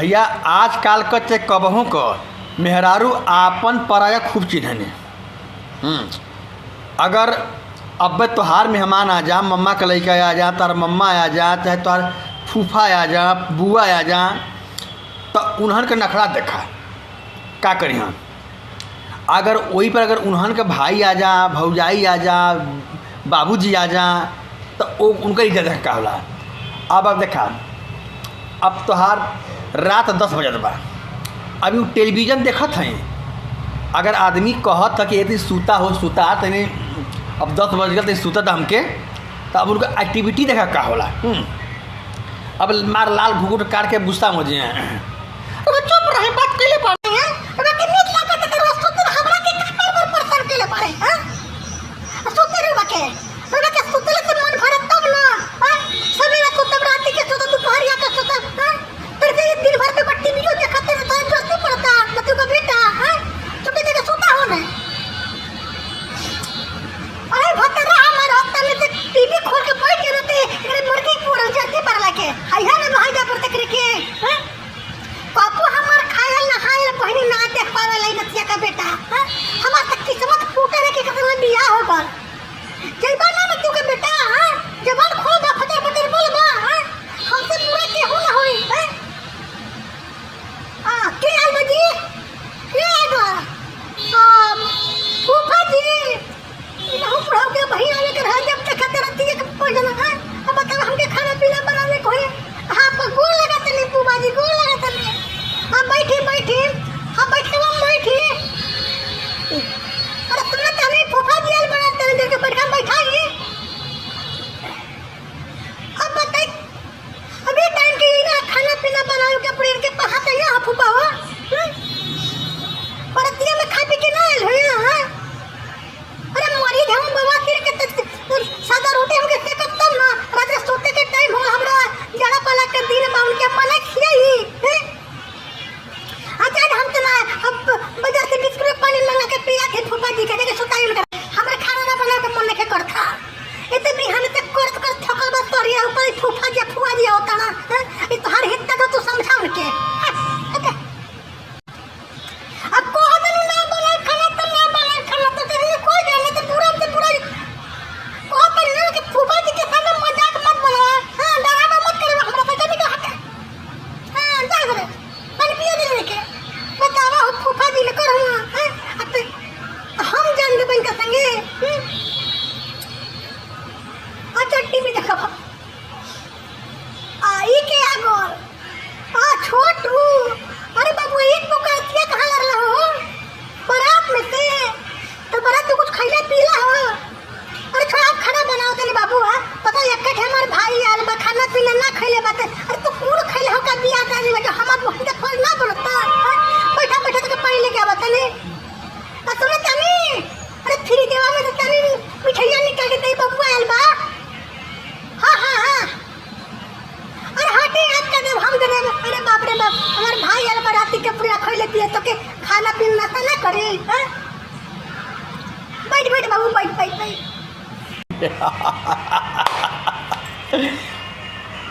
भैया आजकल का चे कबहू क मेहरारू आपन पराया खूब चिन्हने। अगर अब तोहार मेहमान आ जा, मम्मा का लड़का आ जा, तार मम्मा आ जा, चाहे तोहार फूफा आ जा, बुआ आ जा, तो उन्हन के नखड़ा देखा का करी हम। अगर वही पर अगर उन्हन के भाई आ जा, भौजाई आ जा, बाबूजी आ जा, तो वो उनका इज्जत का होला। अब देखा, अब तोहार रात 10 बजत बा, अभी वो टेलीविज़न देखत हैं। अगर आदमी कहत था कि यदि सूता हो सूता तनी अब 10 बज गए तो सूता था हमके, तो अब उनका एक्टिविटी देखा का होला। अब मार लाल घुघुट काट के गुस्सा हो जाए। चुप रहे, बात के लिए पड़े हैं। अबे कितनी लागत है रोज तो हमरा के कपार पर परेशान के लिए पड़े हैं। सुते रे बाके, हमरा के सुतले से मन भरत तब ना। सवेरे सुतब, रात के सुतब, दोपहरिया के सुतब। फिर से दिन भर पे टीवी जो देखते हैं तो इंटरेस्ट नहीं पड़ता ना तू का बेटा। चुप के सुता हो ना। अरे भतरा हमारा हफ्ता में से टीवी खोल के बैठ के रहते अरे मुर्गी पूरा जल्दी पर लाके हाय है ना हाय जा पर तक के। पापू हमार खायल नहायल बहनी ना देख पावे लाई नतिया का बेटा। हमार तक किस्मत फूटे रे के कतल बियाह हो गल। जइबा ना तू के बेटा, जबान खोल बा, फटर फटर बोल बा। हमसे पूरा केहू ना होई। के आल बजी के आगा फूफा जी इनहु पढ़ाओ के भैया ने कर जब तक खतर रतिया के पोजन है। अब बता हमके खाना पीना बनावे को है। हां पर गोल लगा तनी फूफा जी, गोल लगा तनी। हां बैठी बैठी, हां बैठ के बैठी। अरे तुमने तनी फूफा जी आल बना तनी देर के बैठ के बैठाई। अब बताई अभी टाइम के ना खाना पीना बनावे के पड़े के पहाड़ तैयार है फूफा हो। पर रतिया में खा पी के ना आइल है। अरे मरी जाऊं बाबा फिर के सादा रोटी हमके सेकब तब ना। रात सोते के टाइम हो हमरा जड़ा पाला के दिन में उनके मने खियाई। आज हम तो ना अब बाजार से बिस्कुट पानी मंगा के पिया के फूफा जी के देके सुताई में हमरा खाना ना बना के मन के करता। इतने बिहान तक करत कर थकल बस तोरिया ऊपर फूफा जी होता ना। ई तो हर हित तो तू समझा उनके। अब को हदन ना बना खाना तो तेरे कोई जाने तो पूरा से पूरा को पर ना कि फूफा जी के सामने मजाक मत बना। डरावा मत करे हमरा पता नहीं कहां है। जा रे पानी पियो दे के बतावा हो फूफा जी ने करो अब हम जान दे बन का संगे। चट्टी में देखा आई के आगोल छोटू। अरे बाबू एक बुकातिया कहाँ लड़ रहा हो बारात में से? तो बारात में कुछ खैला पीला हो? अरे थोड़ा आप खाना बनाओ तनी बाबू। पता है एक हमारे भाई आल बा खाना पीना ना खैले बात। अरे तू कौन खैले हो का बियाह का नहीं बेटा हमार बहुत का खोल ना बोलता। बैठा बैठा तक पढ़ ले क्या बताने सुने तनी। अरे फ्री देवा में तो तनी मिठाइयां निकाल के दे बाबू आल बा। हाँ अरे हटे याद कर दे हम दे। अरे बाप रे बाप हमारे भाई आल बराती के पूरा खैले पिए तो के खाना पीना ना करे। बैठ बैठ बाबू बैठ।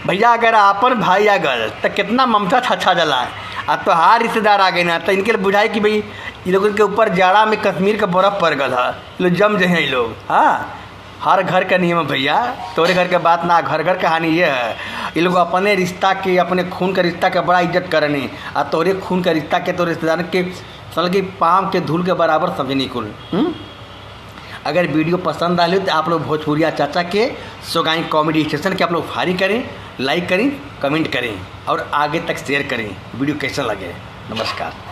भैया अगर आपन भाई आ गल तो कितना ममता छछा जला। अब तो हर रिश्तेदार आ गए ना, तो इनके लिए बुझाए कि भाई ये लोगों के ऊपर जाड़ा में कश्मीर का बर्फ पड़ गल है। लोग जम जाए ये लोग। हाँ हर घर का नियम है भैया, तोरे घर के बात ना। घर घर कहानी ये है ये लोग अपने रिश्ता के, अपने खून का रिश्ता के बड़ा इज्जत करने। और तोरे खून का रिश्ता के तो रिश्तेदार के सल के पाँव के धूल के बराबर समझनी कुल। अगर वीडियो पसंद आए तो आप लोग भोजपुरिया चाचा के सोगाई कॉमेडी स्टेशन के आप लोग फारी करें, लाइक करें, कमेंट करें और आगे तक शेयर करें। वीडियो कैसा लगे। नमस्कार।